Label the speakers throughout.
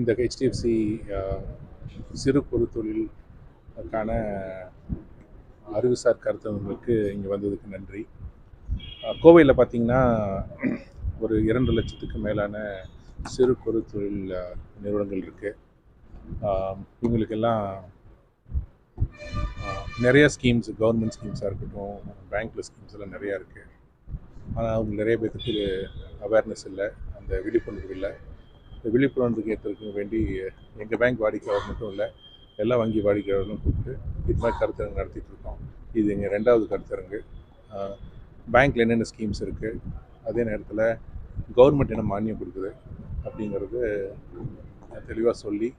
Speaker 1: இந்த ஹெச்டிஎஃப்சி சிறு குறு தொழிலுக்கான அறிவுசார் கருத்தரங்குக்கு இங்கே வந்ததுக்கு நன்றி. கோவையில் பார்த்திங்கன்னா ஒரு 2 லட்சத்துக்கு மேலான சிறு குறு தொழில் நிறுவனங்கள் இருக்குது. இவங்களுக்கெல்லாம் நிறைய ஸ்கீம்ஸ், கவர்மெண்ட் ஸ்கீம்ஸாக இருக்கட்டும், பேங்க்கில் ஸ்கீம்ஸ் எல்லாம் நிறையா இருக்குது. ஆனால் அவங்க நிறைய பேருக்கு அவேர்னஸ் இல்லை, அந்த விழிப்புணர்வு இல்லை. இந்த விழிப்புணர்வுக்கு ஏற்றதுக்கு வேண்டி எங்கள் பேங்க் வாடிக்கையாளர் மட்டும் இல்லை, எல்லா வங்கி வாடிக்கையாளர்களும் கூப்பிட்டு இது மாதிரி கருத்தரங்கு நடத்திட்டு இருக்கோம். இது எங்கள் 2வது கருத்தரங்கு. பேங்க்கில் என்னென்ன ஸ்கீம்ஸ் இருக்குது, அதே நேரத்தில் கவர்மெண்ட் என்ன மானியம் கொடுக்குது அப்படிங்கிறது தெளிவாக சொல்லி,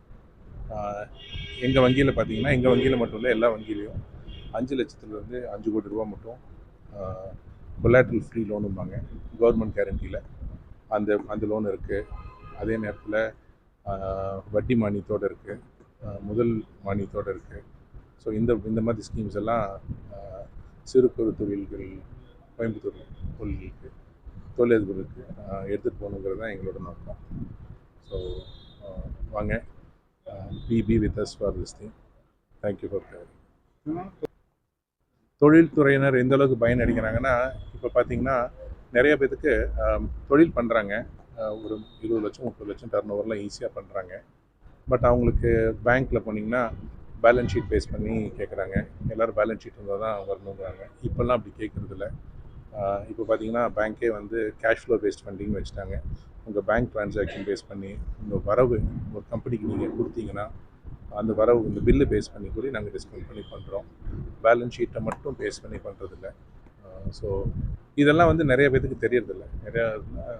Speaker 1: எங்கள் வங்கியில் பார்த்திங்கன்னா, எங்கள் வங்கியில் மட்டும் இல்லை, எல்லா வங்கியிலையும் 5 லட்சத்துலேருந்து 5 கோடி ரூபா மட்டும் கொலாட்ரல் ஃப்ரீ லோனும்பாங்க, கவர்மெண்ட் கேரண்டியில் அந்த லோன் இருக்குது. அதே நேரத்தில் வட்டி மானியத்தோடு இருக்குது, முதல் மானியத்தோடு இருக்குது. ஸோ இந்த மாதிரி ஸ்கீம்ஸ் எல்லாம் சிறு குறு தொழில்கள், கோயம்புத்தூர் தொழிலதிபர்களுக்கு எடுத்துகிட்டு போகணுங்கிறது தான் எங்களோட நோக்கம். ஸோ வாங்க, be with us for this thing. Thank you for caring. தொழில்துறையினர் எந்த அளவுக்கு பயனடைகிறாங்கன்னா, இப்போ பார்த்திங்கன்னா நிறைய பேருக்கு தொழில் பண்ணுறாங்க, ஒரு 20 லட்சம் 30 லட்சம் டர்ன் ஓவர்லாம் ஈஸியாக பண்ணுறாங்க. பட் அவங்களுக்கு பேங்க்கில் போனீங்கன்னா பேலன்ஸ் ஷீட் பேஸ் பண்ணி கேட்குறாங்க. எல்லோரும் பேலன்ஸ் ஷீட் இருந்தால் தான் வரணுங்கிறாங்க. இப்போல்லாம் அப்படி கேட்குறதில்ல. இப்போ பார்த்திங்கன்னா பேங்க்கே வந்து கேஷ் ஃப்ளோ பேஸ்ட் ஃபண்டிங் வச்சுட்டாங்க. உங்கள் பேங்க் ட்ரான்சாக்ஷன் பேஸ் பண்ணி உங்கள் வரவு ஒரு கம்பெனிக்கு நீங்கள் கொடுத்தீங்கன்னா அந்த வரவு இந்த பில்லு பேஸ் பண்ணி கூட நாங்கள் டிஸ்கவுண்ட் பண்ணி பண்ணுறோம். பேலன்ஸ் ஷீட்டை மட்டும் பேஸ் பண்ணி பண்ணுறதில்ல. ஸோ இதெல்லாம் வந்து நிறைய பேருக்கு தெரியறதில்ல. நிறையா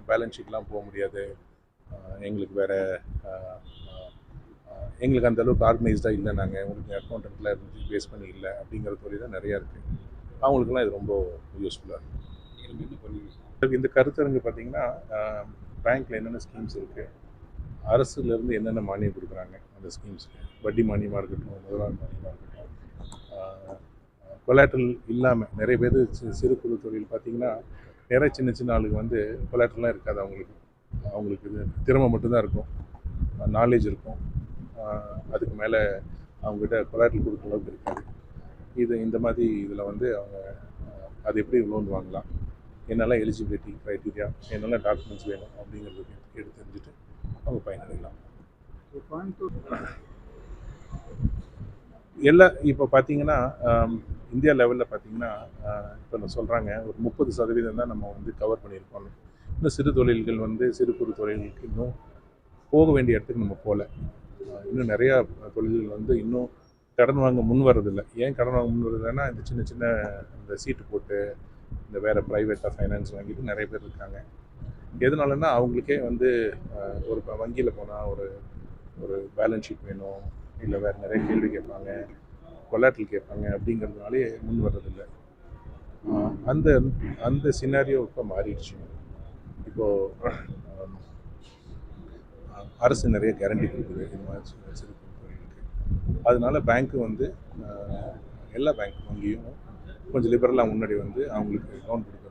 Speaker 1: பேலன்ஸ் ஷீட்லாம் போக முடியாது, எங்களுக்கு வேறு எங்களுக்கு அந்தளவுக்கு ஆர்கனைஸ்டாக இல்லை, நாங்கள் உங்களுக்கு அக்கௌண்டண்ட்டில் இருந்து பேஸ் பண்ணி இல்லை அப்படிங்கிற தொழில் தான் நிறையா இருக்குது. அவங்களுக்குலாம் இது ரொம்ப யூஸ்ஃபுல்லாக இருக்குது. இந்த கருத்தரங்கு பார்த்திங்கன்னா பேங்க்கில் என்னென்ன ஸ்கீம்ஸ் இருக்குது, அரசுலேருந்து என்னென்ன மானியம் கொடுக்குறாங்க அந்த ஸ்கீம்ஸுக்கு, வட்டி மானியமாக இருக்கட்டும், முதலாளி மானியமாக இருக்கட்டும், கொலாட்ரல் இல்லாமல் நிறைய பேர் சிறு குறு தொழில் பார்த்திங்கன்னா நிறைய சின்ன சின்ன ஆளுக்கு வந்து கொலாட்ரல்லாம் இருக்காது. அவங்களுக்கு இது திறமை மட்டும்தான் இருக்கும், நாலேஜ் இருக்கும், அதுக்கு மேலே அவங்ககிட்ட கொலாட்ரல் கொடுக்குற அளவுக்கு இருக்காது. இந்த மாதிரி இதில் வந்து அவங்க அது எப்படி லோன் வாங்கலாம், என்னெல்லாம் எலிஜிபிலிட்டி க்ரைட்டீரியா, என்னெல்லாம் டாக்குமெண்ட்ஸ் வேணும் அப்படிங்கிறதுக்கு எடுத்து தெரிஞ்சுட்டு அவங்க பயனடையலாம். இப்போ பார்த்தீங்கன்னா இந்தியா லெவலில் பார்த்தீங்கன்னா இப்போ நான் சொல்கிறாங்க ஒரு 30% தான் நம்ம வந்து கவர் பண்ணியிருக்கோம். இன்னும் சிறு தொழில்கள் வந்து சிறு குறு தொழில்களுக்கு இன்னும் போக வேண்டிய இடத்துக்கு நம்ம போகல. இன்னும் நிறையா தொழில்கள் வந்து இன்னும் கடன் வாங்க முன் வர்றதில்லை. ஏன் கடன் வாங்க முன் வர்றதில்லைன்னா, இந்த சின்ன சின்ன இந்த சீட்டு போட்டு இந்த வேறு ப்ரைவேட்டாக ஃபைனான்ஸ் வாங்கிட்டு நிறைய பேர் இருக்காங்க. எதனாலன்னா அவங்களுக்கே வந்து ஒரு வங்கியில் போனால் ஒரு பேலன்ஸ் ஷீட் வேணும், இல்லை வேறு நிறைய கேள்வி கேட்பாங்க, கொலாட்ரல் கேட்பாங்க, அப்படிங்கிறதுனாலே முன் வர்றதில்லை. அந்த சினாரியோ இப்போ மாறிடுச்சு. இப்போது அரசு நிறைய கேரண்டி கொடுக்குது இது மாதிரி சிறு தொழிலுக்கு. அதனால பேங்க்கு வந்து எல்லா பேங்க் வங்கியும் கொஞ்சம் லிபரலாக முன்னாடி வந்து அவங்களுக்கு லோன் கொடுக்குறாங்க.